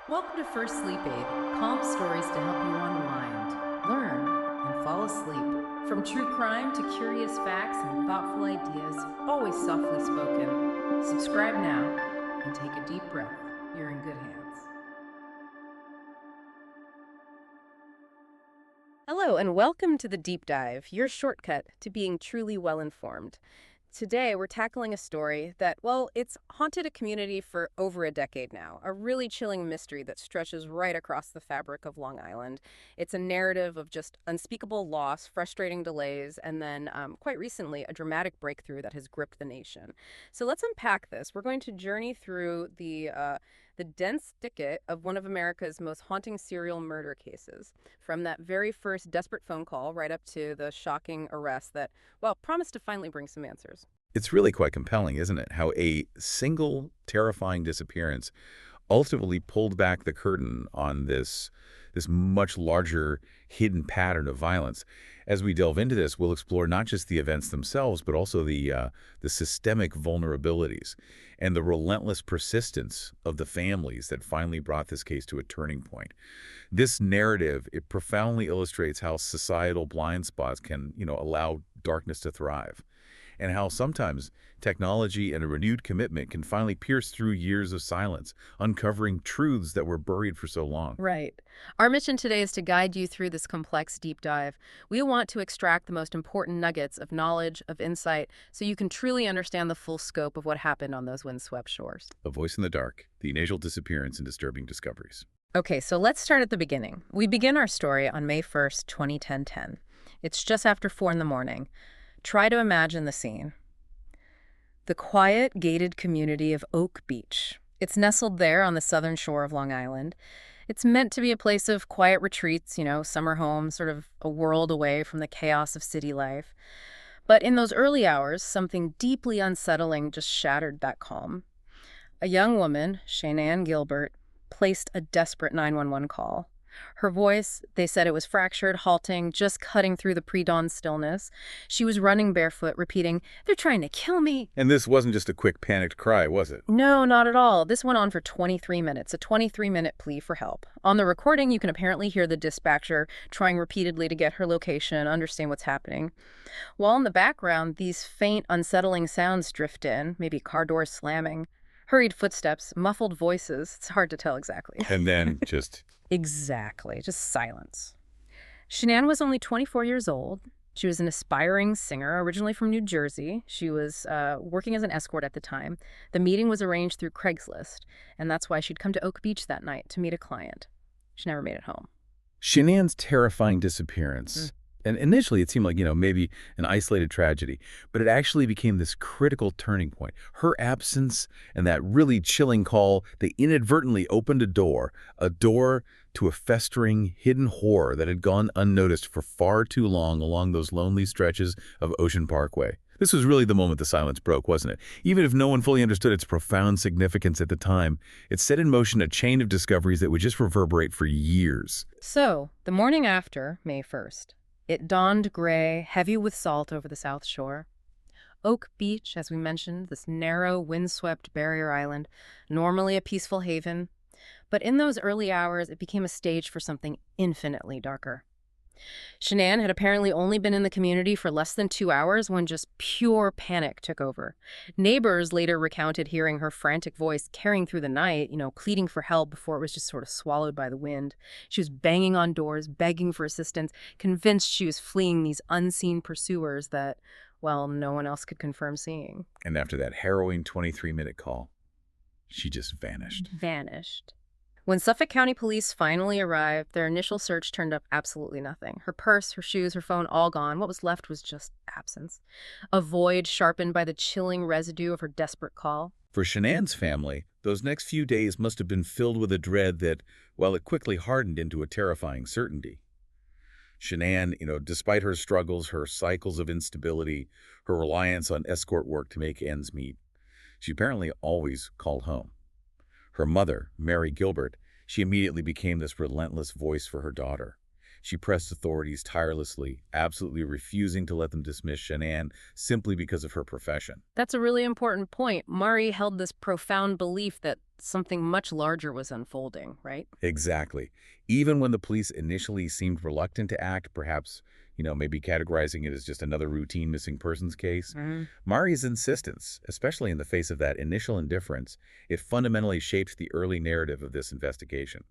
Welcome to First Sleep Aid, calm stories to help you unwind, learn, and fall asleep. From true crime to curious facts and thoughtful ideas, always softly spoken. Subscribe now and take a deep breath. You're in good hands. Hello, and welcome to the Deep Dive, your shortcut to being truly well informed. Today, we're tackling a story that, well, it's haunted a community for over a decade now. A really chilling mystery that stretches right across the fabric of Long Island. It's a narrative of just unspeakable loss, frustrating delays, and then, quite recently, a dramatic breakthrough that has gripped the nation. So let's unpack this. We're going to journey through the dense thicket of one of America's most haunting serial murder cases, from that very first desperate phone call right up to the shocking arrest that, well, promised to finally bring some answers. It's really quite compelling, isn't it? How a single terrifying disappearance ultimately pulled back the curtain on this much larger hidden pattern of violence. As we delve into this, we'll explore not just the events themselves, but also the systemic vulnerabilities and the relentless persistence of the families that finally brought this case to a turning point. This narrative, it profoundly illustrates how societal blind spots can, allow darkness to thrive, and how sometimes technology and a renewed commitment can finally pierce through years of silence, uncovering truths that were buried for so long. Right. Our mission today is to guide you through this complex deep dive. We want to extract the most important nuggets of knowledge, of insight, so you can truly understand the full scope of what happened on those windswept shores. A Voice in the Dark, the initial disappearance and disturbing discoveries. Okay, so let's start at the beginning. We begin our story on May 1st, 2010. It's just after 4 in the morning. Try to imagine the scene. The quiet, gated community of Oak Beach. It's nestled there on the southern shore of Long Island. It's meant to be a place of quiet retreats, summer homes, sort of a world away from the chaos of city life. But in those early hours, something deeply unsettling just shattered that calm. A young woman, Shanann Gilbert, placed a desperate 911 call. Her voice, they said it was fractured, halting, just cutting through the pre-dawn stillness. She was running barefoot, repeating, "They're trying to kill me." And this wasn't just a quick panicked cry, was it? No, not at all. This went on for 23 minutes, a 23-minute plea for help. On the recording, you can apparently hear the dispatcher trying repeatedly to get her location, understand what's happening. While in the background, these faint, unsettling sounds drift in, maybe car doors slamming, hurried footsteps, muffled voices. It's hard to tell exactly. And then just Exactly, just silence. Shanann was only 24 years old. She was an aspiring singer, originally from New Jersey. She was working as an escort at the time. The meeting was arranged through Craigslist, and that's why she'd come to Oak Beach that night to meet a client. She never made it home. Shanann's terrifying disappearance. And initially, it seemed like, maybe an isolated tragedy, but it actually became this critical turning point. Her absence and that really chilling call, they inadvertently opened a door to a festering, hidden horror that had gone unnoticed for far too long along those lonely stretches of Ocean Parkway. This was really the moment the silence broke, wasn't it? Even if no one fully understood its profound significance at the time, it set in motion a chain of discoveries that would just reverberate for years. So, the morning after, May 1st, it dawned gray, heavy with salt over the South Shore. Oak Beach, as we mentioned, this narrow, windswept barrier island, normally a peaceful haven. But in those early hours, it became a stage for something infinitely darker. Shanann had apparently only been in the community for less than 2 hours when just pure panic took over. Neighbors later recounted hearing her frantic voice carrying through the night, pleading for help before it was just sort of swallowed by the wind. She was banging on doors, begging for assistance, convinced she was fleeing these unseen pursuers that, well, no one else could confirm seeing. And after that harrowing 23-minute call, she just vanished. Vanished. When Suffolk County Police finally arrived, their initial search turned up absolutely nothing. Her purse, her shoes, her phone, all gone. What was left was just absence. A void sharpened by the chilling residue of her desperate call. For Shanann's family, those next few days must have been filled with a dread that, well, it quickly hardened into a terrifying certainty. Shanann, despite her struggles, her cycles of instability, her reliance on escort work to make ends meet, she apparently always called home. Her mother, Mary Gilbert, she immediately became this relentless voice for her daughter. She pressed authorities tirelessly, absolutely refusing to let them dismiss Shanann simply because of her profession. That's a really important point. Mari held this profound belief that something much larger was unfolding, right? Exactly. Even when the police initially seemed reluctant to act, perhaps, maybe categorizing it as just another routine missing persons case, Mm. Mari's insistence, especially in the face of that initial indifference, it fundamentally shaped the early narrative of this investigation.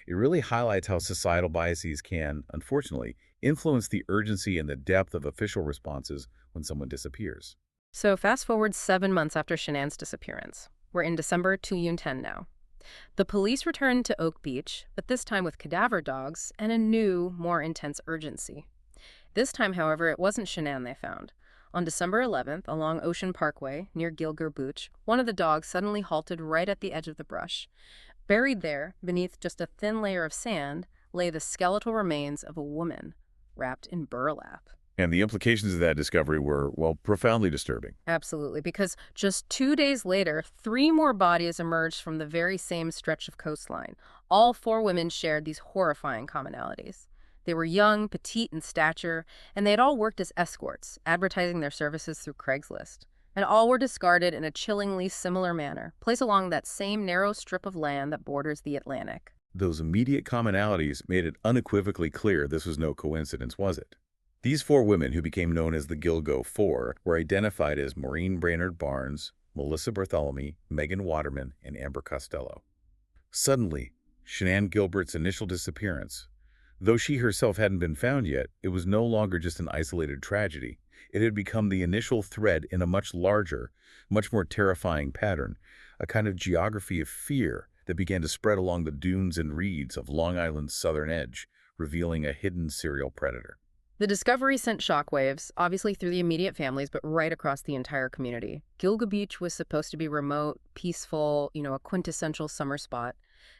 It really highlights how societal biases can, unfortunately, influence the urgency and the depth of official responses when someone disappears. So fast forward 7 months after Shanann's disappearance. We're in December 2010 now. The police returned to Oak Beach, but this time with cadaver dogs and a new, more intense urgency. This time, however, it wasn't Shanann they found. On December 11th, along Ocean Parkway, near Gilgo Beach, one of the dogs suddenly halted right at the edge of the brush. Buried there, beneath just a thin layer of sand, lay the skeletal remains of a woman, wrapped in burlap. And the implications of that discovery were, well, profoundly disturbing. Absolutely, because just 2 days later, 3 more bodies emerged from the very same stretch of coastline. All 4 women shared these horrifying commonalities. They were young, petite in stature, and they had all worked as escorts, advertising their services through Craigslist. And all were discarded in a chillingly similar manner, placed along that same narrow strip of land that borders the Atlantic. Those immediate commonalities made it unequivocally clear this was no coincidence, was it? These 4 women, who became known as the Gilgo Four, were identified as Maureen Brainerd Barnes, Melissa Bartholomew, Megan Waterman, and Amber Costello. Suddenly, Shanann Gilbert's initial disappearance, though she herself hadn't been found yet, it was no longer just an isolated tragedy. It had become the initial thread in a much larger, much more terrifying pattern, a kind of geography of fear that began to spread along the dunes and reeds of Long Island's southern edge, revealing a hidden serial predator. The discovery sent shockwaves, obviously through the immediate families, but right across the entire community. Gilgo Beach was supposed to be remote, peaceful, a quintessential summer spot.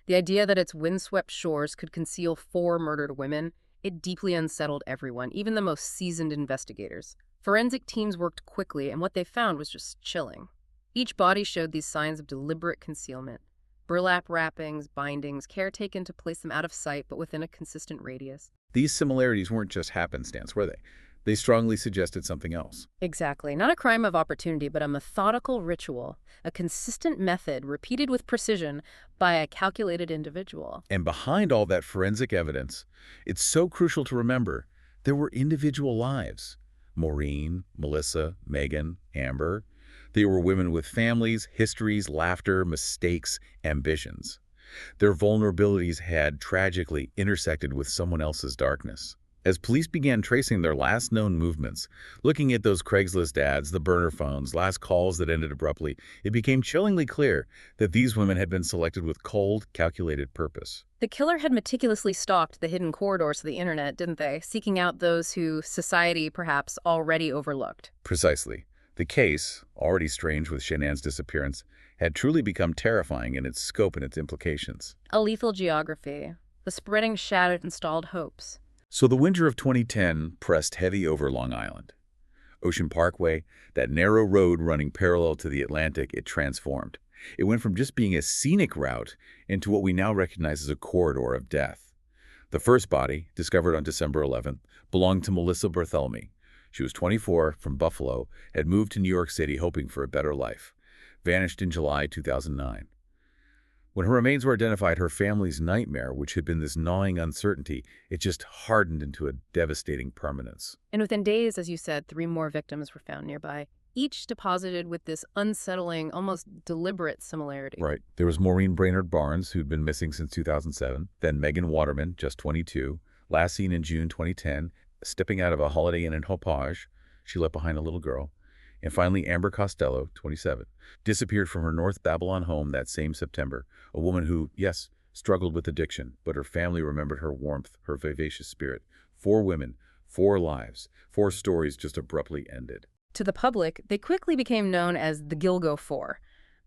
The idea that its windswept shores could conceal 4 murdered women, it deeply unsettled everyone, even the most seasoned investigators. Forensic teams worked quickly, and what they found was just chilling. Each body showed these signs of deliberate concealment. Burlap wrappings, bindings, care taken to place them out of sight but within a consistent radius. These similarities weren't just happenstance, were they? They strongly suggested something else. Exactly. Not a crime of opportunity, but a methodical ritual, a consistent method repeated with precision by a calculated individual. And behind all that forensic evidence, it's so crucial to remember, there were individual lives. Maureen, Melissa, Megan, Amber. They were women with families, histories, laughter, mistakes, ambitions. Their vulnerabilities had tragically intersected with someone else's darkness. As police began tracing their last known movements, looking at those Craigslist ads, the burner phones, last calls that ended abruptly, it became chillingly clear that these women had been selected with cold, calculated purpose. The killer had meticulously stalked the hidden corridors of the internet, didn't they? Seeking out those who society perhaps already overlooked. Precisely. The case, already strange with Shanann's disappearance, had truly become terrifying in its scope and its implications. A lethal geography. The spreading shadow installed hopes. So the winter of 2010 pressed heavy over Long Island. Ocean Parkway, that narrow road running parallel to the Atlantic, it transformed. It went from just being a scenic route into what we now recognize as a corridor of death. The first body, discovered on December 11th, belonged to Melissa Bartholomew. She was 24, from Buffalo, had moved to New York City hoping for a better life. Vanished in July 2009. When her remains were identified, her family's nightmare, which had been this gnawing uncertainty, it just hardened into a devastating permanence. And within days, as you said, 3 more victims were found nearby, each deposited with this unsettling, almost deliberate similarity. Right. There was Maureen Brainerd Barnes, who'd been missing since 2007. Then Megan Waterman, just 22, last seen in June 2010, stepping out of a Holiday Inn in Hopage. She left behind a little girl. And finally, Amber Costello, 27, disappeared from her North Babylon home that same September, a woman who, yes, struggled with addiction, but her family remembered her warmth, her vivacious spirit. 4 women, 4 lives, 4 stories just abruptly ended. To the public, they quickly became known as the Gilgo Four.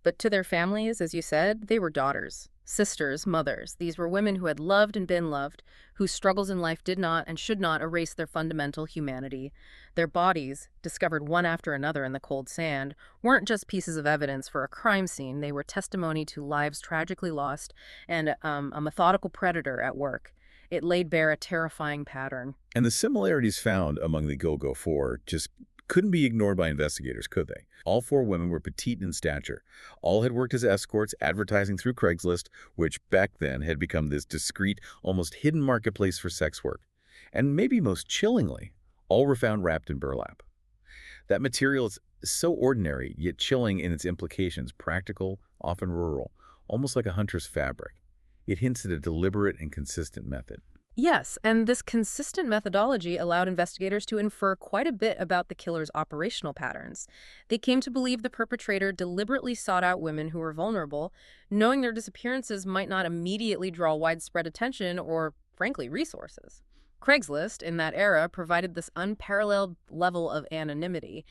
But to their families, as you said, they were daughters, sisters, mothers. These were women who had loved and been loved, whose struggles in life did not and should not erase their fundamental humanity. Their bodies, discovered one after another in the cold sand, weren't just pieces of evidence for a crime scene. They were testimony to lives tragically lost and a methodical predator at work. It laid bare a terrifying pattern. And the similarities found among the Gilgo Four just couldn't be ignored by investigators, could they? All four women were petite in stature. All had worked as escorts, advertising through Craigslist, which back then had become this discreet, almost hidden marketplace for sex work. And maybe most chillingly, all were found wrapped in burlap. That material is so ordinary, yet chilling in its implications, practical, often rural, almost like a hunter's fabric. It hints at a deliberate and consistent method. Yes, and this consistent methodology allowed investigators to infer quite a bit about the killer's operational patterns. They came to believe the perpetrator deliberately sought out women who were vulnerable, knowing their disappearances might not immediately draw widespread attention or, frankly, resources. Craigslist, in that era, provided this unparalleled level of anonymity.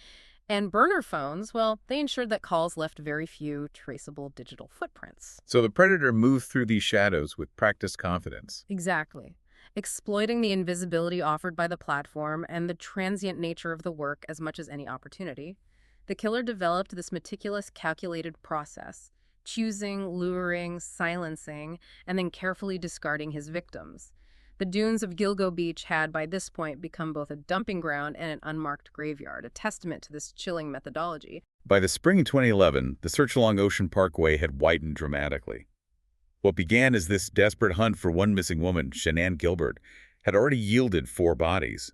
And burner phones, well, they ensured that calls left very few traceable digital footprints. So the predator moved through these shadows with practiced confidence. Exactly. Exploiting the invisibility offered by the platform and the transient nature of the work as much as any opportunity, the killer developed this meticulous, calculated process, choosing, luring, silencing, and then carefully discarding his victims. The dunes of Gilgo Beach had, by this point, become both a dumping ground and an unmarked graveyard, a testament to this chilling methodology. By the spring of 2011, the search along Ocean Parkway had widened dramatically. What began as this desperate hunt for one missing woman, Shanann Gilbert, had already yielded 4 bodies.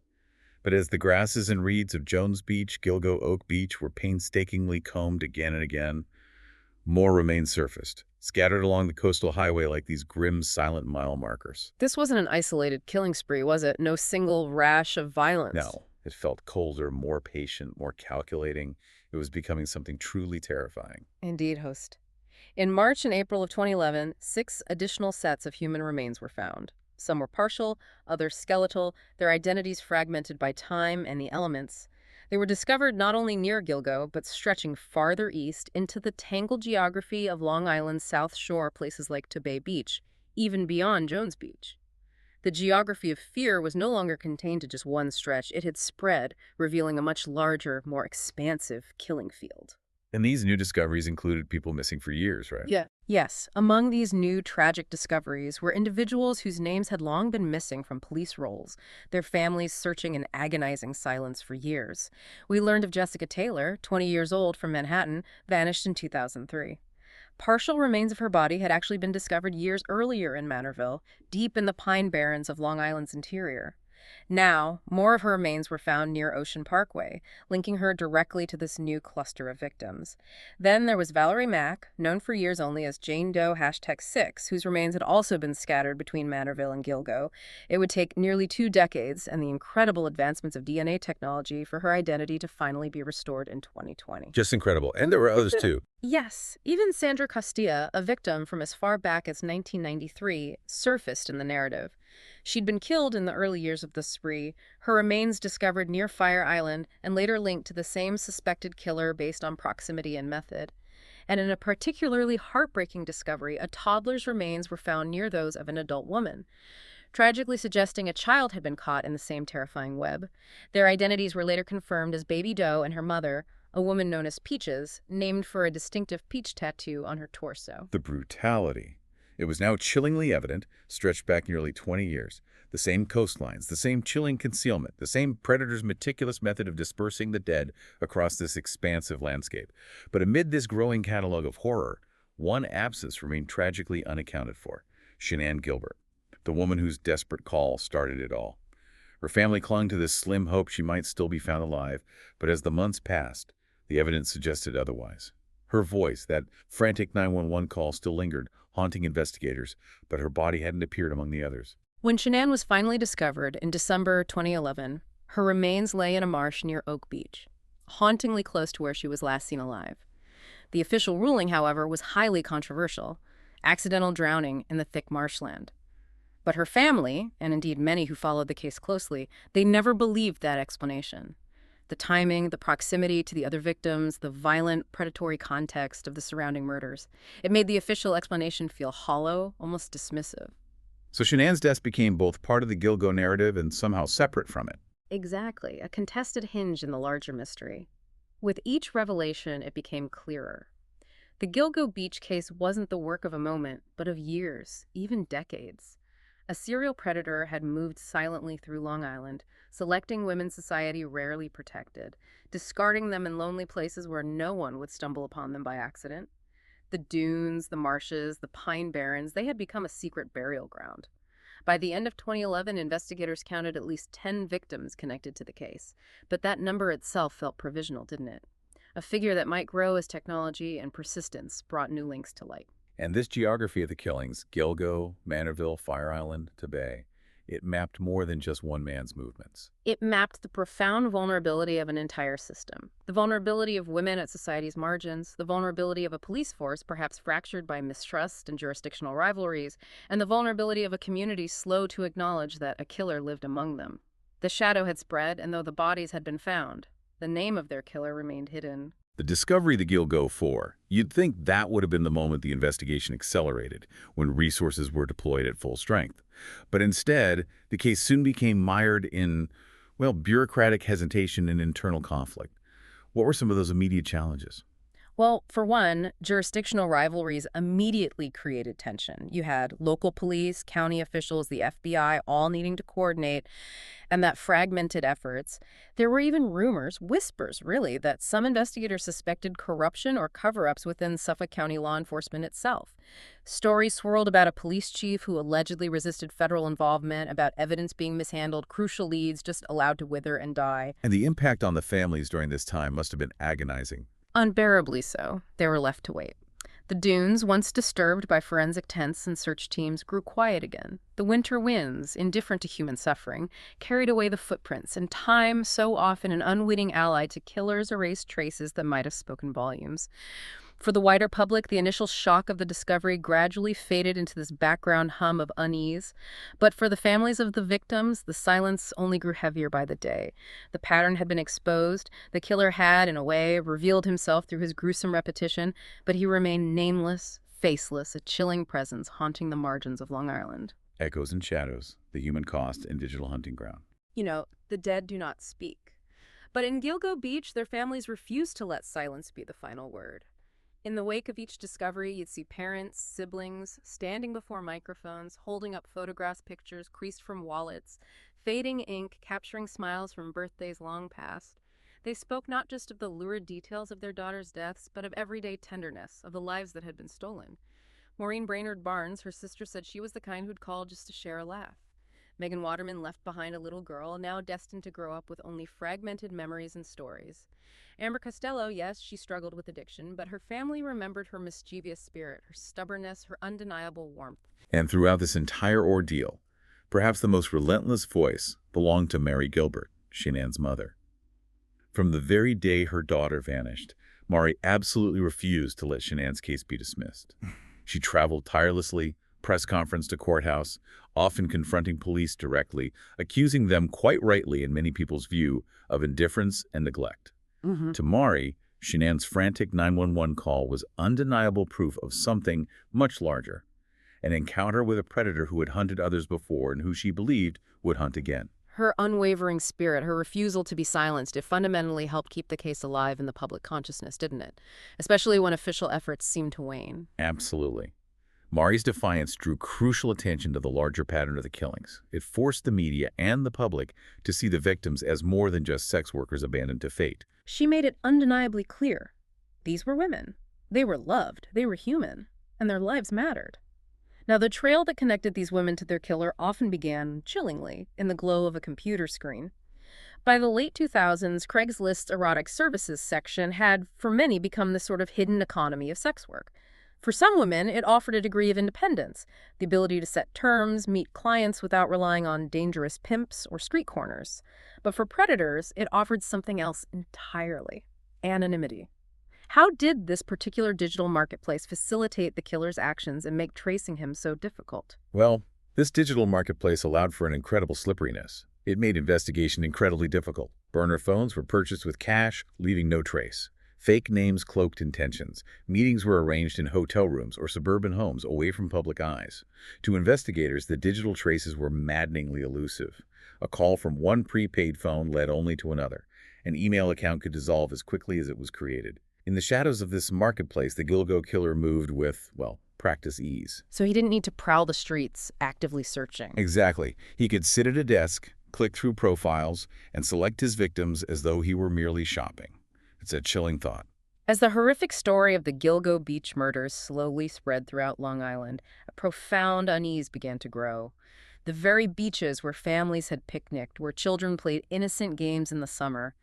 But as the grasses and reeds of Jones Beach, Gilgo Oak Beach were painstakingly combed again and again, more remains surfaced, scattered along the coastal highway like these grim, silent mile markers. This wasn't an isolated killing spree, was it? No single rash of violence. No, it felt colder, more patient, more calculating. It was becoming something truly terrifying. Indeed, host. In March and April of 2011, 6 additional sets of human remains were found. Some were partial, others skeletal, their identities fragmented by time and the elements. They were discovered not only near Gilgo, but stretching farther east into the tangled geography of Long Island's South Shore, places like Bay Beach, even beyond Jones Beach. The geography of fear was no longer contained to just one stretch. It had spread, revealing a much larger, more expansive killing field. And these new discoveries included people missing for years, right? Yeah. Yes, among these new tragic discoveries were individuals whose names had long been missing from police rolls, their families searching in agonizing silence for years. We learned of Jessica Taylor, 20 years old, from Manhattan, vanished in 2003. Partial remains of her body had actually been discovered years earlier in Manorville, deep in the pine barrens of Long Island's interior. Now, more of her remains were found near Ocean Parkway, linking her directly to this new cluster of victims. Then there was Valerie Mack, known for years only as Jane Doe #6, whose remains had also been scattered between Manorville and Gilgo. It would take nearly 2 decades and the incredible advancements of DNA technology for her identity to finally be restored in 2020. Just incredible. And there were others, too. Yes, even Sandra Castilla, a victim from as far back as 1993, surfaced in the narrative. She'd been killed in the early years of the spree, her remains discovered near Fire Island and later linked to the same suspected killer based on proximity and method. And in a particularly heartbreaking discovery, a toddler's remains were found near those of an adult woman, tragically suggesting a child had been caught in the same terrifying web. Their identities were later confirmed as Baby Doe and her mother, a woman known as Peaches, named for a distinctive peach tattoo on her torso. The brutality. It was now chillingly evident, stretched back nearly 20 years. The same coastlines, the same chilling concealment, the same predator's meticulous method of dispersing the dead across this expansive landscape. But amid this growing catalog of horror, one absence remained tragically unaccounted for: Shanann Gilbert, the woman whose desperate call started it all. Her family clung to this slim hope she might still be found alive, but as the months passed, the evidence suggested otherwise. Her voice, that frantic 911 call, still lingered, haunting investigators, but her body hadn't appeared among the others. When Shanann was finally discovered in December 2011, her remains lay in a marsh near Oak Beach, hauntingly close to where she was last seen alive. The official ruling, however, was highly controversial: accidental drowning in the thick marshland. But her family, and indeed many who followed the case closely, they never believed that explanation. The timing, the proximity to the other victims, the violent, predatory context of the surrounding murders. It made the official explanation feel hollow, almost dismissive. So Shanann's death became both part of the Gilgo narrative and somehow separate from it. Exactly, a contested hinge in the larger mystery. With each revelation, it became clearer. The Gilgo Beach case wasn't the work of a moment, but of years, even decades. A serial predator had moved silently through Long Island, selecting women society rarely protected, discarding them in lonely places where no one would stumble upon them by accident. The dunes, the marshes, the pine barrens, they had become a secret burial ground. By the end of 2011, investigators counted at least 10 victims connected to the case, but that number itself felt provisional, didn't it? A figure that might grow as technology and persistence brought new links to light. And this geography of the killings, Gilgo, Manorville, Fire Island to Bay, it mapped more than just one man's movements. It mapped the profound vulnerability of an entire system. The vulnerability of women at society's margins, the vulnerability of a police force perhaps fractured by mistrust and jurisdictional rivalries, and the vulnerability of a community slow to acknowledge that a killer lived among them. The shadow had spread, and though the bodies had been found, the name of their killer remained hidden. The discovery of the Gilgo 4, you'd think that would have been the moment the investigation accelerated, when resources were deployed at full strength. But instead, the case soon became mired in, well, bureaucratic hesitation and internal conflict. What were some of those immediate challenges? Well, for one, jurisdictional rivalries immediately created tension. You had local police, county officials, the FBI all needing to coordinate, and that fragmented efforts. There were even rumors, whispers really, that some investigators suspected corruption or cover-ups within Suffolk County law enforcement itself. Stories swirled about a police chief who allegedly resisted federal involvement, about evidence being mishandled, crucial leads just allowed to wither and die. And the impact on the families during this time must have been agonizing. Unbearably so. They were left to wait. The dunes, once disturbed by forensic tents and search teams, grew quiet again. The winter winds, indifferent to human suffering, carried away the footprints, and time, so often an unwitting ally to killers, erased traces that might have spoken volumes. For the wider public, the initial shock of the discovery gradually faded into this background hum of unease. But for the families of the victims, the silence only grew heavier by the day. The pattern had been exposed. The killer had, in a way, revealed himself through his gruesome repetition, but he remained nameless, faceless, a chilling presence haunting the margins of Long Island. Echoes and shadows, the human cost and digital hunting ground. The dead do not speak. But in Gilgo Beach, their families refused to let silence be the final word. In the wake of each discovery, you'd see parents, siblings, standing before microphones, holding up photographs, pictures creased from wallets, fading ink, capturing smiles from birthdays long past. They spoke not just of the lurid details of their daughters' deaths, but of everyday tenderness, of the lives that had been stolen. Maureen Brainerd Barnes, her sister, said she was the kind who'd call just to share a laugh. Megan Waterman left behind a little girl, now destined to grow up with only fragmented memories and stories. Amber Costello, yes, she struggled with addiction, but her family remembered her mischievous spirit, her stubbornness, her undeniable warmth. And throughout this entire ordeal, perhaps the most relentless voice belonged to Mary Gilbert, Shanann's mother. From the very day her daughter vanished, Mari absolutely refused to let Shanann's case be dismissed. She traveled tirelessly, press conference to courthouse, often confronting police directly, accusing them quite rightly, in many people's view, of indifference and neglect. To Mari, Shanann's frantic 911 call was undeniable proof of something much larger, an encounter with a predator who had hunted others before and who she believed would hunt again. Her unwavering spirit, her refusal to be silenced, it fundamentally helped keep the case alive in the public consciousness, didn't it? Especially when official efforts seemed to wane. Absolutely. Mari's defiance drew crucial attention to the larger pattern of the killings. It forced the media and the public to see the victims as more than just sex workers abandoned to fate. She made it undeniably clear. These were women. They were loved. They were human. And their lives mattered. Now, the trail that connected these women to their killer often began, chillingly, in the glow of a computer screen. By the late 2000s, Craigslist's erotic services section had, for many, become the sort of hidden economy of sex work. For some women, it offered a degree of independence, the ability to set terms, meet clients without relying on dangerous pimps or street corners. But for predators, it offered something else entirely: anonymity. How did this particular digital marketplace facilitate the killer's actions and make tracing him so difficult? Well, this digital marketplace allowed for an incredible slipperiness. It made investigation incredibly difficult. Burner phones were purchased with cash, leaving no trace. Fake names cloaked intentions. Meetings were arranged in hotel rooms or suburban homes away from public eyes. To investigators, the digital traces were maddeningly elusive. A call from one prepaid phone led only to another. An email account could dissolve as quickly as it was created. In the shadows of this marketplace, the Gilgo killer moved with, well, practice ease. So he didn't need to prowl the streets, actively searching. Exactly. He could sit at a desk, click through profiles, and select his victims as though he were merely shopping. It's a chilling thought. As the horrific story of the Gilgo Beach murders slowly spread throughout Long Island, a profound unease began to grow. The very beaches where families had picnicked, where children played innocent games in the summer,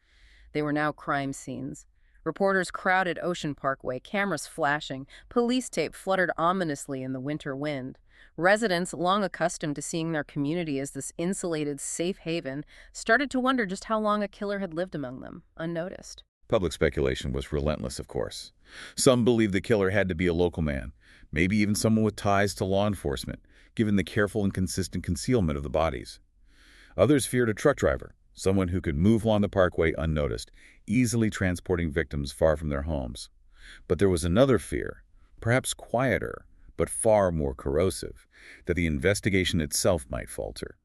they were now crime scenes. Reporters crowded Ocean Parkway, cameras flashing, police tape fluttered ominously in the winter wind. Residents, long accustomed to seeing their community as this insulated, safe haven, started to wonder just how long a killer had lived among them, unnoticed. Public speculation was relentless, of course. Some believed the killer had to be a local man, maybe even someone with ties to law enforcement, given the careful and consistent concealment of the bodies. Others feared a truck driver, someone who could move along the parkway unnoticed, easily transporting victims far from their homes. But there was another fear, perhaps quieter, but far more corrosive, that the investigation itself might falter,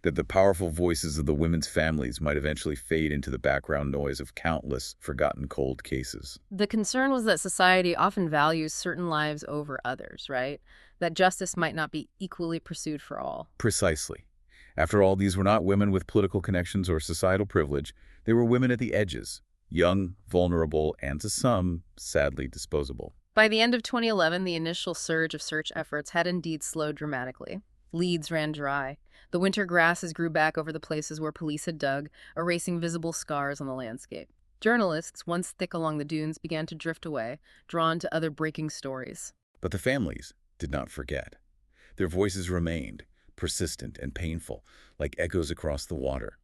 that the powerful voices of the women's families might eventually fade into the background noise of countless forgotten cold cases. The concern was that society often values certain lives over others, right? That justice might not be equally pursued for all. Precisely. After all, these were not women with political connections or societal privilege. They were women at the edges, young, vulnerable, and to some, sadly disposable. By the end of 2011, the initial surge of search efforts had indeed slowed dramatically. Leads ran dry. The winter grasses grew back over the places where police had dug, erasing visible scars on the landscape. Journalists, once thick along the dunes, began to drift away, drawn to other breaking stories. But the families did not forget. Their voices remained, persistent and painful, like echoes across the water.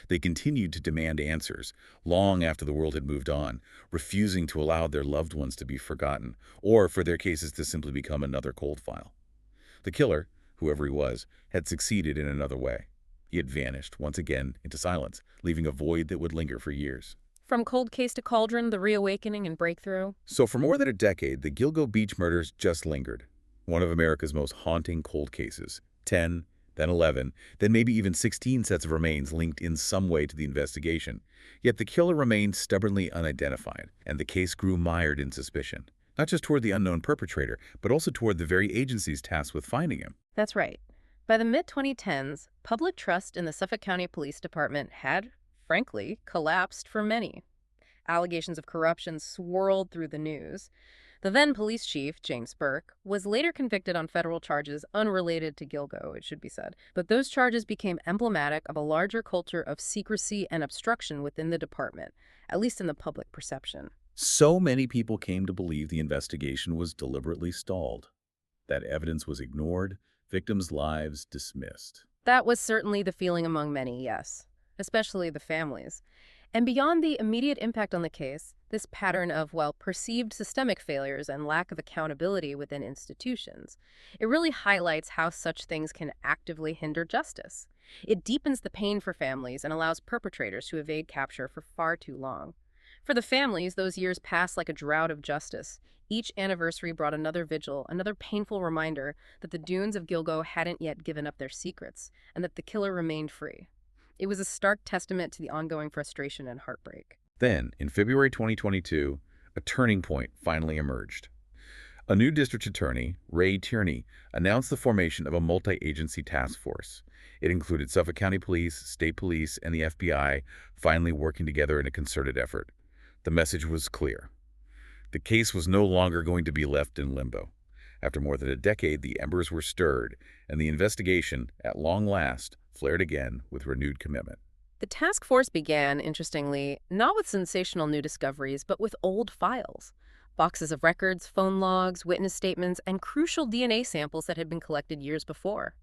They continued to demand answers, long after the world had moved on, refusing to allow their loved ones to be forgotten, or for their cases to simply become another cold file. The killer, whoever he was, had succeeded in another way. He had vanished, once again, into silence, leaving a void that would linger for years. From cold case to cauldron, the reawakening and breakthrough. So for more than a decade, the Gilgo Beach murders just lingered. One of America's most haunting cold cases. 10, then 11, then maybe even 16 sets of remains linked in some way to the investigation. Yet the killer remained stubbornly unidentified, and the case grew mired in suspicion. Not just toward the unknown perpetrator, but also toward the very agencies tasked with finding him. That's right. By the mid-2010s, public trust in the Suffolk County Police Department had, frankly, collapsed for many. Allegations of corruption swirled through the news. The then police chief, James Burke, was later convicted on federal charges unrelated to Gilgo, it should be said. But those charges became emblematic of a larger culture of secrecy and obstruction within the department, at least in the public perception. So many people came to believe the investigation was deliberately stalled, that evidence was ignored, victims' lives dismissed. That was certainly the feeling among many, yes, especially the families. And beyond the immediate impact on the case, this pattern of, well, perceived systemic failures and lack of accountability within institutions, it really highlights how such things can actively hinder justice. It deepens the pain for families and allows perpetrators to evade capture for far too long. For the families, those years passed like a drought of justice. Each anniversary brought another vigil, another painful reminder that the dunes of Gilgo hadn't yet given up their secrets, and that the killer remained free. It was a stark testament to the ongoing frustration and heartbreak. Then, in February 2022, a turning point finally emerged. A new district attorney, Ray Tierney, announced the formation of a multi-agency task force. It included Suffolk County Police, State Police, and the FBI finally working together in a concerted effort. The message was clear. The case was no longer going to be left in limbo. After more than a decade, the embers were stirred, and the investigation, at long last, flared again with renewed commitment. The task force began, interestingly, not with sensational new discoveries, but with old files. Boxes of records, phone logs, witness statements, and crucial DNA samples that had been collected years before.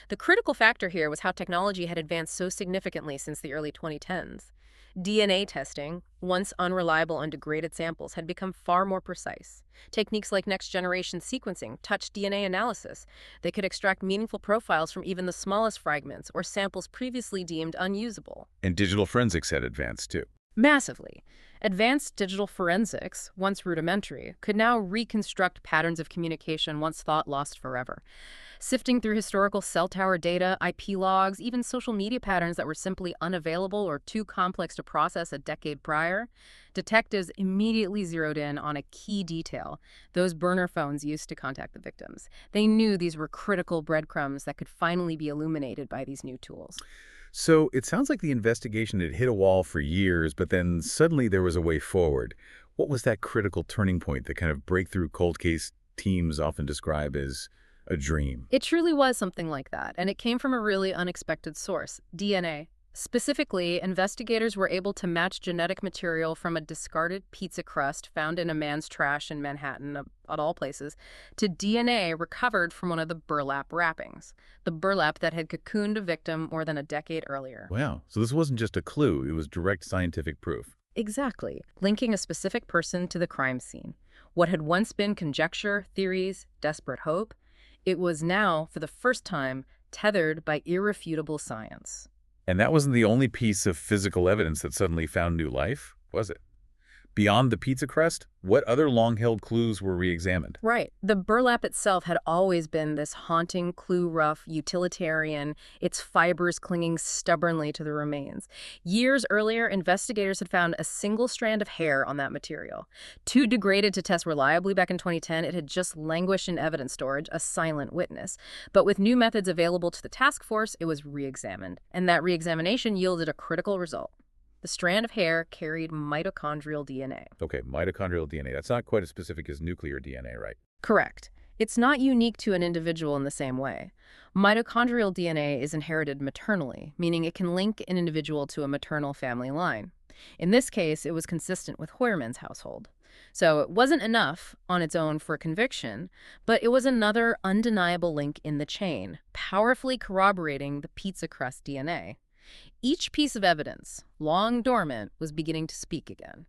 The critical factor here was how technology had advanced so significantly since the early 2010s. DNA testing, once unreliable on degraded samples, had become far more precise. Techniques like next-generation sequencing, touch DNA analysis, they could extract meaningful profiles from even the smallest fragments or samples previously deemed unusable. And digital forensics had advanced, too. Massively. Advanced digital forensics, once rudimentary, could now reconstruct patterns of communication once thought lost forever. Sifting through historical cell tower data, IP logs, even social media patterns that were simply unavailable or too complex to process a decade prior, detectives immediately zeroed in on a key detail: those burner phones used to contact the victims. They knew these were critical breadcrumbs that could finally be illuminated by these new tools. So it sounds like the investigation had hit a wall for years, but then suddenly there was a way forward. What was that critical turning point, the kind of breakthrough cold case teams often describe as a dream? It truly was something like that, and it came from a really unexpected source: DNA. Specifically, investigators were able to match genetic material from a discarded pizza crust found in a man's trash in Manhattan, of all places, to DNA recovered from one of the burlap wrappings, the burlap that had cocooned a victim more than a decade earlier. Wow. So this wasn't just a clue, it was direct scientific proof. Exactly, linking a specific person to the crime scene. What had once been conjecture, theories, desperate hope, it was now, for the first time, tethered by irrefutable science. And that wasn't the only piece of physical evidence that suddenly found new life, was it? Beyond the pizza crust, what other long-held clues were re-examined? Right. The burlap itself had always been this haunting, clue-rough utilitarian, its fibers clinging stubbornly to the remains. Years earlier, investigators had found a single strand of hair on that material. Too degraded to test reliably back in 2010, it had just languished in evidence storage, a silent witness. But with new methods available to the task force, it was re-examined. And that re-examination yielded a critical result. The strand of hair carried mitochondrial DNA. Okay, mitochondrial DNA. That's not quite as specific as nuclear DNA, right? Correct. It's not unique to an individual in the same way. Mitochondrial DNA is inherited maternally, meaning it can link an individual to a maternal family line. In this case, it was consistent with Hoyerman's household. So it wasn't enough on its own for conviction, but it was another undeniable link in the chain, powerfully corroborating the pizza crust DNA. Each piece of evidence, long dormant, was beginning to speak again.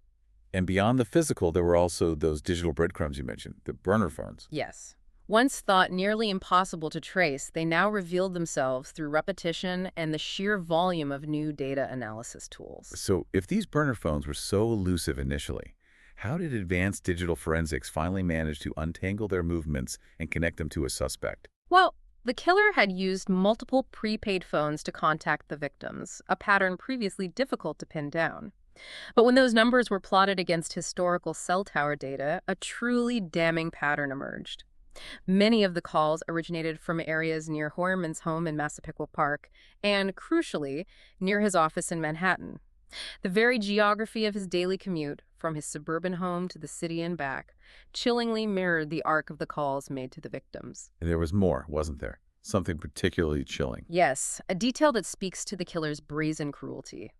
And beyond the physical, there were also those digital breadcrumbs you mentioned, the burner phones. Yes. Once thought nearly impossible to trace, they now revealed themselves through repetition and the sheer volume of new data analysis tools. So if these burner phones were so elusive initially, how did advanced digital forensics finally manage to untangle their movements and connect them to a suspect? Well, the killer had used multiple prepaid phones to contact the victims, a pattern previously difficult to pin down. But when those numbers were plotted against historical cell tower data, a truly damning pattern emerged. Many of the calls originated from areas near Hoyerman's home in Massapequa Park and, crucially, near his office in Manhattan. The very geography of his daily commute, from his suburban home to the city and back, chillingly mirrored the arc of the calls made to the victims. And there was more, wasn't there? Something particularly chilling. Yes, a detail that speaks to the killer's brazen cruelty.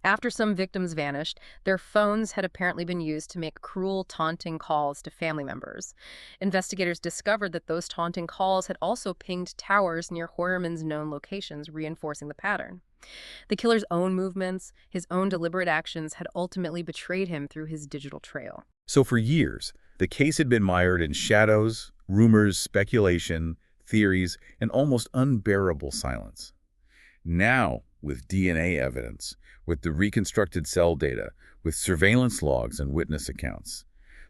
After some victims vanished, their phones had apparently been used to make cruel, taunting calls to family members. Investigators discovered that those taunting calls had also pinged towers near Hoyerman's known locations, reinforcing the pattern. The killer's own movements, his own deliberate actions, had ultimately betrayed him through his digital trail. So for years, the case had been mired in shadows, rumors, speculation, theories, and almost unbearable silence. Now, with DNA evidence, with the reconstructed cell data, with surveillance logs and witness accounts,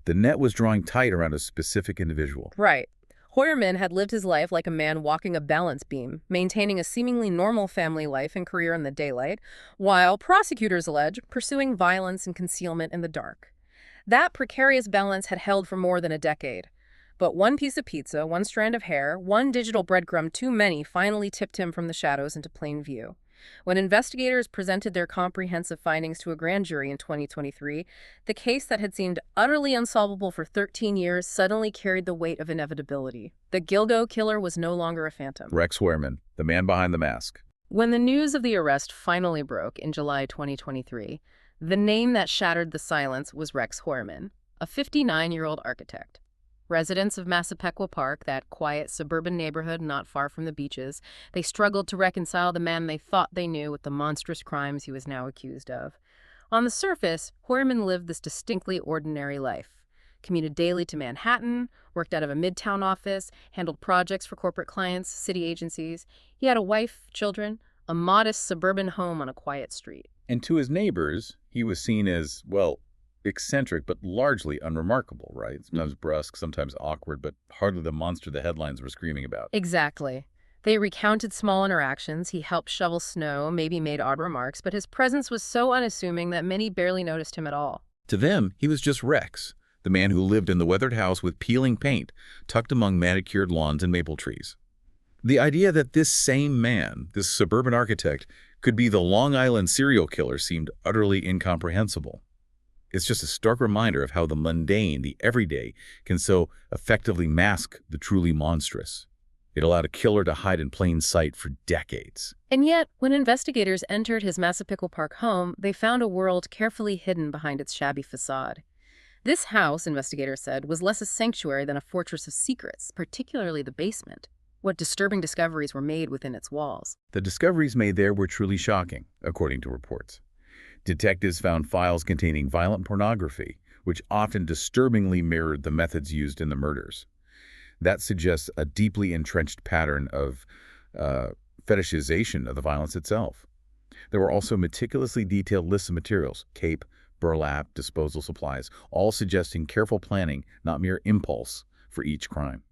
the net was drawing tight around a specific individual. Right. Hoyerman had lived his life like a man walking a balance beam, maintaining a seemingly normal family life and career in the daylight, while prosecutors allege pursuing violence and concealment in the dark. That precarious balance had held for more than a decade. But one piece of pizza, one strand of hair, one digital breadcrumb too many finally tipped him from the shadows into plain view. When investigators presented their comprehensive findings to a grand jury in 2023, the case that had seemed utterly unsolvable for 13 years suddenly carried the weight of inevitability. The Gilgo killer was no longer a phantom. Rex Hoyerman, the man behind the mask. When the news of the arrest finally broke in July 2023, the name that shattered the silence was Rex Hoyerman, a 59-year-old architect. Residents of Massapequa Park, that quiet suburban neighborhood not far from the beaches, they struggled to reconcile the man they thought they knew with the monstrous crimes he was now accused of. On the surface, Hoyerman lived this distinctly ordinary life. Commuted daily to Manhattan, worked out of a midtown office, handled projects for corporate clients, city agencies. He had a wife, children, a modest suburban home on a quiet street. And to his neighbors, he was seen as, well, eccentric, but largely unremarkable, right? Sometimes brusque, sometimes awkward, but hardly the monster the headlines were screaming about. Exactly. They recounted small interactions. He helped shovel snow, maybe made odd remarks, but his presence was so unassuming that many barely noticed him at all. To them, he was just Rex, the man who lived in the weathered house with peeling paint, tucked among manicured lawns and maple trees. The idea that this same man, this suburban architect, could be the Long Island serial killer seemed utterly incomprehensible. It's just a stark reminder of how the mundane, the everyday, can so effectively mask the truly monstrous. It allowed a killer to hide in plain sight for decades. And yet, when investigators entered his Massapequa Park home, they found a world carefully hidden behind its shabby facade. This house, investigators said, was less a sanctuary than a fortress of secrets, particularly the basement. What disturbing discoveries were made within its walls. The discoveries made there were truly shocking, according to reports. Detectives found files containing violent pornography, which often disturbingly mirrored the methods used in the murders. That suggests a deeply entrenched pattern of fetishization of the violence itself. There were also meticulously detailed lists of materials, tape, burlap, disposal supplies, all suggesting careful planning, not mere impulse, for each crime.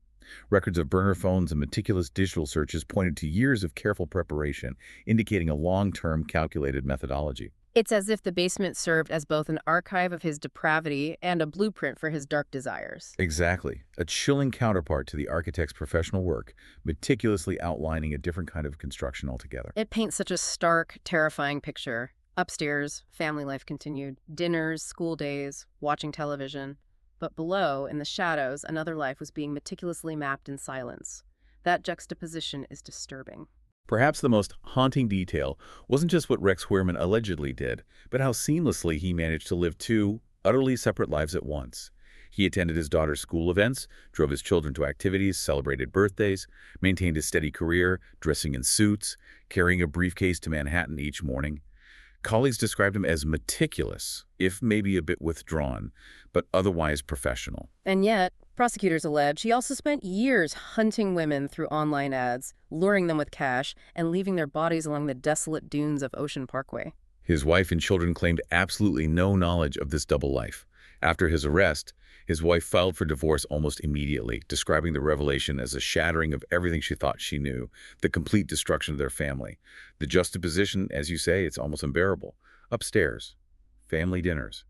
Records of burner phones and meticulous digital searches pointed to years of careful preparation, indicating a long-term calculated methodology. It's as if the basement served as both an archive of his depravity and a blueprint for his dark desires. Exactly. A chilling counterpart to the architect's professional work, meticulously outlining a different kind of construction altogether. It paints such a stark, terrifying picture. Upstairs, family life continued. Dinners, school days, watching television. But below, in the shadows, another life was being meticulously mapped in silence. That juxtaposition is disturbing. Perhaps the most haunting detail wasn't just what Rex Huerman allegedly did, but how seamlessly he managed to live two utterly separate lives at once. He attended his daughter's school events, drove his children to activities, celebrated birthdays, maintained a steady career, dressing in suits, carrying a briefcase to Manhattan each morning. Colleagues described him as meticulous, if maybe a bit withdrawn, but otherwise professional. And yet, prosecutors allege he also spent years hunting women through online ads, luring them with cash, and leaving their bodies along the desolate dunes of Ocean Parkway. His wife and children claimed absolutely no knowledge of this double life. After his arrest, his wife filed for divorce almost immediately, describing the revelation as a shattering of everything she thought she knew, the complete destruction of their family. The juxtaposition, as you say, it's almost unbearable. Upstairs, family dinners.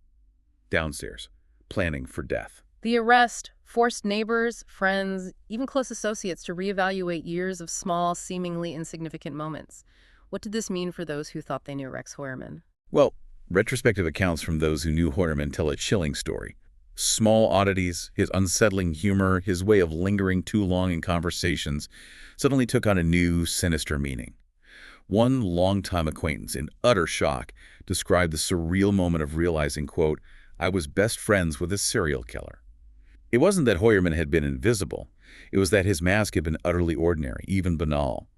Downstairs, planning for death. The arrest forced neighbors, friends, even close associates to reevaluate years of small, seemingly insignificant moments. What did this mean for those who thought they knew Rex Huerman? Well, retrospective accounts from those who knew Huerman tell a chilling story. Small oddities, his unsettling humor, his way of lingering too long in conversations, suddenly took on a new, sinister meaning. One longtime acquaintance, in utter shock, described the surreal moment of realizing, quote, "I was best friends with a serial killer." It wasn't that Huerman had been invisible. It was that his mask had been utterly ordinary, even banal.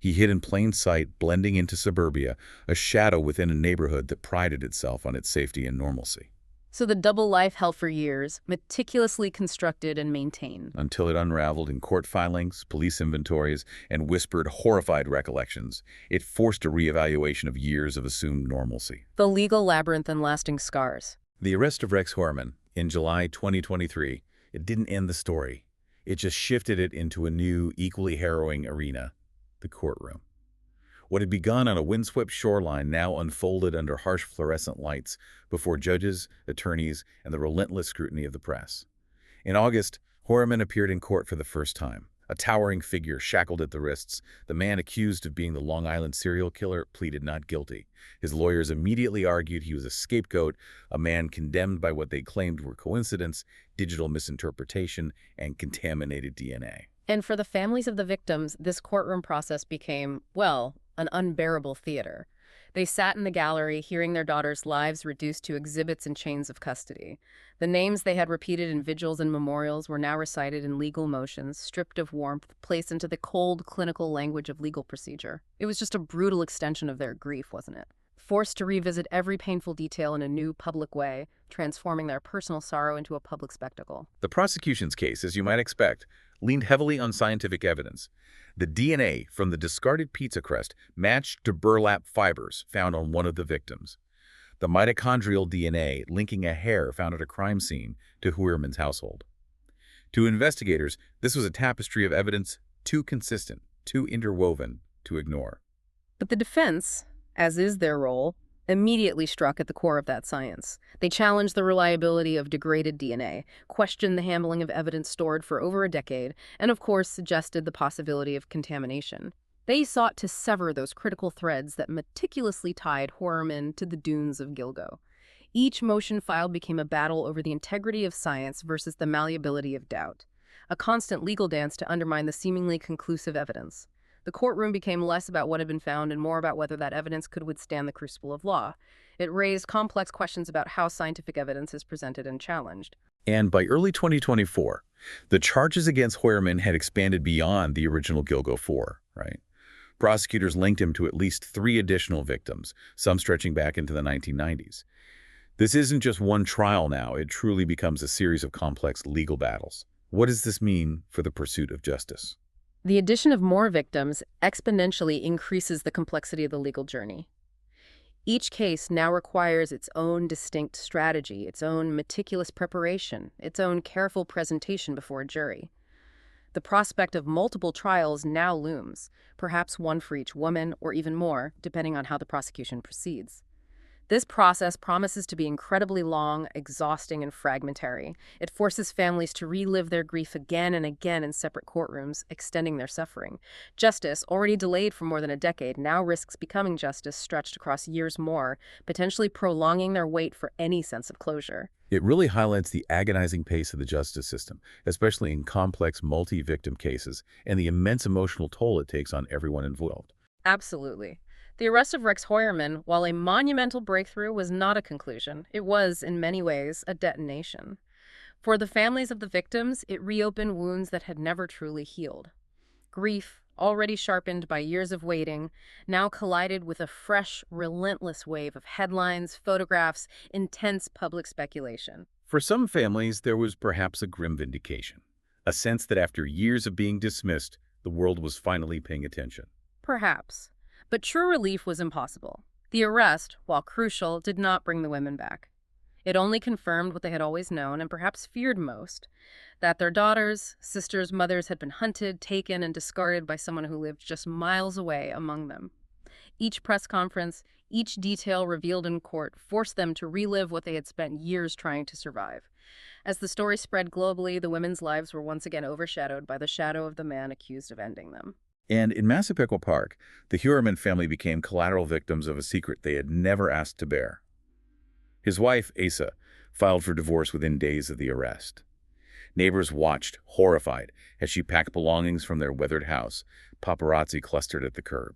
He hid in plain sight, blending into suburbia, a shadow within a neighborhood that prided itself on its safety and normalcy. So the double life held for years, meticulously constructed and maintained. Until it unraveled in court filings, police inventories, and whispered, horrified recollections. It forced a reevaluation of years of assumed normalcy. The legal labyrinth and lasting scars. The arrest of Rex Huerman in July 2023, it didn't end the story. It just shifted it into a new, equally harrowing arena, the courtroom. What had begun on a windswept shoreline now unfolded under harsh fluorescent lights before judges, attorneys, and the relentless scrutiny of the press. In August, Huerman appeared in court for the first time. A towering figure shackled at the wrists, the man accused of being the Long Island serial killer pleaded not guilty. His lawyers immediately argued he was a scapegoat, a man condemned by what they claimed were coincidence, digital misinterpretation, and contaminated DNA. And for the families of the victims, this courtroom process became, well, an unbearable theater. They sat in the gallery, hearing their daughters' lives reduced to exhibits and chains of custody. The names they had repeated in vigils and memorials were now recited in legal motions, stripped of warmth, placed into the cold, clinical language of legal procedure. It was just a brutal extension of their grief, wasn't it? Forced to revisit every painful detail in a new, public way, transforming their personal sorrow into a public spectacle. The prosecution's case, as you might expect, leaned heavily on scientific evidence. The DNA from the discarded pizza crust matched to burlap fibers found on one of the victims. the mitochondrial DNA linking a hair found at a crime scene to Heuermann's household. To investigators, this was a tapestry of evidence too consistent, too interwoven to ignore. But the defense, as is their role, immediately struck at the core of that science. They challenged the reliability of degraded DNA, questioned the handling of evidence stored for over a decade, and of course suggested the possibility of contamination. They sought to sever those critical threads that meticulously tied Heuermann to the dunes of Gilgo. Each motion filed became a battle over the integrity of science versus the malleability of doubt, a constant legal dance to undermine the seemingly conclusive evidence. The courtroom became less about what had been found and more about whether that evidence could withstand the crucible of law. It raised complex questions about how scientific evidence is presented and challenged. And by early 2024, the charges against Heuermann had expanded beyond the original Gilgo 4, right? Prosecutors linked him to at least 3 additional victims, some stretching back into the 1990s. This isn't just one trial now, it truly becomes a series of complex legal battles. What does this mean for the pursuit of justice? The addition of more victims exponentially increases the complexity of the legal journey. Each case now requires its own distinct strategy, its own meticulous preparation, its own careful presentation before a jury. The prospect of multiple trials now looms, perhaps one for each woman or even more, depending on how the prosecution proceeds. This process promises to be incredibly long, exhausting, and fragmentary. It forces families to relive their grief again and again in separate courtrooms, extending their suffering. Justice, already delayed for more than a decade, now risks becoming justice stretched across years more, potentially prolonging their wait for any sense of closure. It really highlights the agonizing pace of the justice system, especially in complex multi-victim cases, and the immense emotional toll it takes on everyone involved. Absolutely. The arrest of Rex Heuermann, while a monumental breakthrough, was not a conclusion. It was, in many ways, a detonation. For the families of the victims, it reopened wounds that had never truly healed. Grief, already sharpened by years of waiting, now collided with a fresh, relentless wave of headlines, photographs, intense public speculation. For some families, there was perhaps a grim vindication, a sense that after years of being dismissed, the world was finally paying attention. Perhaps. But true relief was impossible. The arrest, while crucial, did not bring the women back. It only confirmed what they had always known and perhaps feared most, that their daughters, sisters, mothers had been hunted, taken, and discarded by someone who lived just miles away among them. Each press conference, each detail revealed in court forced them to relive what they had spent years trying to survive. As the story spread globally, the women's lives were once again overshadowed by the shadow of the man accused of ending them. And in Massapequa Park, the Heuermann family became collateral victims of a secret they had never asked to bear. His wife, Asa, filed for divorce within days of the arrest. Neighbors watched, horrified, as she packed belongings from their weathered house, paparazzi clustered at the curb.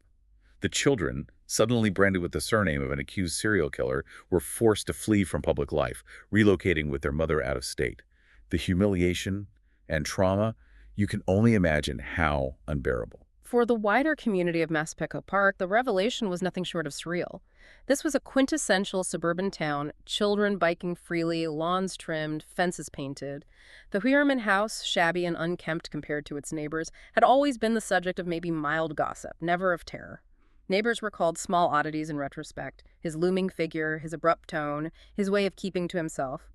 The children, suddenly branded with the surname of an accused serial killer, were forced to flee from public life, relocating with their mother out of state. The humiliation and trauma, you can only imagine how unbearable. For the wider community of Massapequa Park, the revelation was nothing short of surreal. This was a quintessential suburban town, children biking freely, lawns trimmed, fences painted. The Heuermann house, shabby and unkempt compared to its neighbors, had always been the subject of maybe mild gossip, never of terror. Neighbors recalled small oddities in retrospect, his looming figure, his abrupt tone, his way of keeping to himself.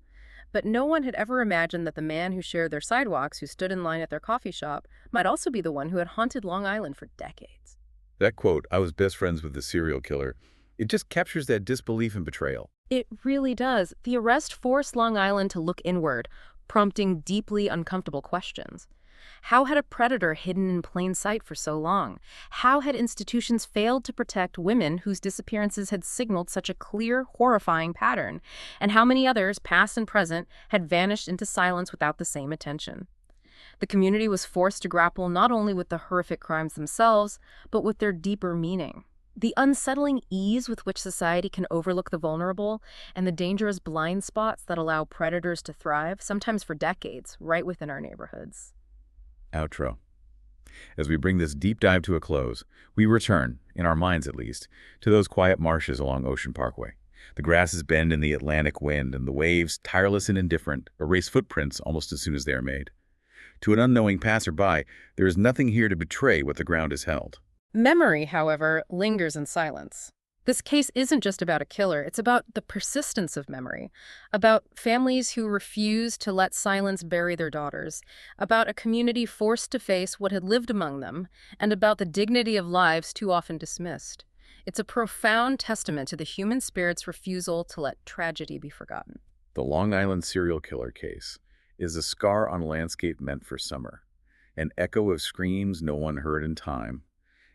But no one had ever imagined that the man who shared their sidewalks, who stood in line at their coffee shop, might also be the one who had haunted Long Island for decades. That quote, "I was best friends with the serial killer," it just captures that disbelief and betrayal. It really does. The arrest forced Long Island to look inward, prompting deeply uncomfortable questions. How had a predator hidden in plain sight for so long? How had institutions failed to protect women whose disappearances had signaled such a clear, horrifying pattern? And how many others, past and present, had vanished into silence without the same attention? The community was forced to grapple not only with the horrific crimes themselves, but with their deeper meaning. The unsettling ease with which society can overlook the vulnerable, and the dangerous blind spots that allow predators to thrive, sometimes for decades, right within our neighborhoods. Outro. As we bring this deep dive to a close, we return, in our minds at least, to those quiet marshes along Ocean Parkway. The grasses bend in the Atlantic wind, and the waves, tireless and indifferent, erase footprints almost as soon as they are made. To an unknowing passerby, there is nothing here to betray what the ground has held. Memory, however, lingers in silence. This case isn't just about a killer, it's about the persistence of memory, about families who refuse to let silence bury their daughters, about a community forced to face what had lived among them, and about the dignity of lives too often dismissed. It's a profound testament to the human spirit's refusal to let tragedy be forgotten. The Long Island serial killer case is a scar on a landscape meant for summer, an echo of screams no one heard in time.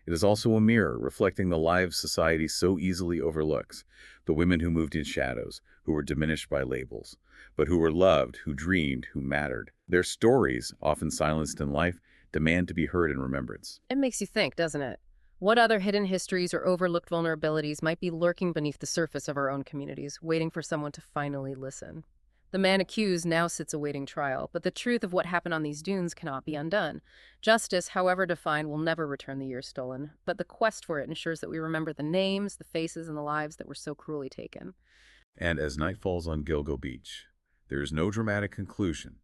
It is also a mirror reflecting the lives society so easily overlooks, the women who moved in shadows, who were diminished by labels, but who were loved, who dreamed, who mattered. Their stories, often silenced in life, demand to be heard in remembrance. It makes you think, doesn't it? What other hidden histories or overlooked vulnerabilities might be lurking beneath the surface of our own communities, waiting for someone to finally listen? The man accused now sits awaiting trial, but the truth of what happened on these dunes cannot be undone. Justice, however defined, will never return the years stolen, but the quest for it ensures that we remember the names, the faces, and the lives that were so cruelly taken. And as night falls on Gilgo Beach, there is no dramatic conclusion,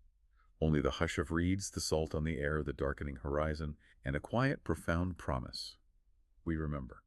only the hush of reeds, the salt on the air, the darkening horizon, and a quiet, profound promise. We remember.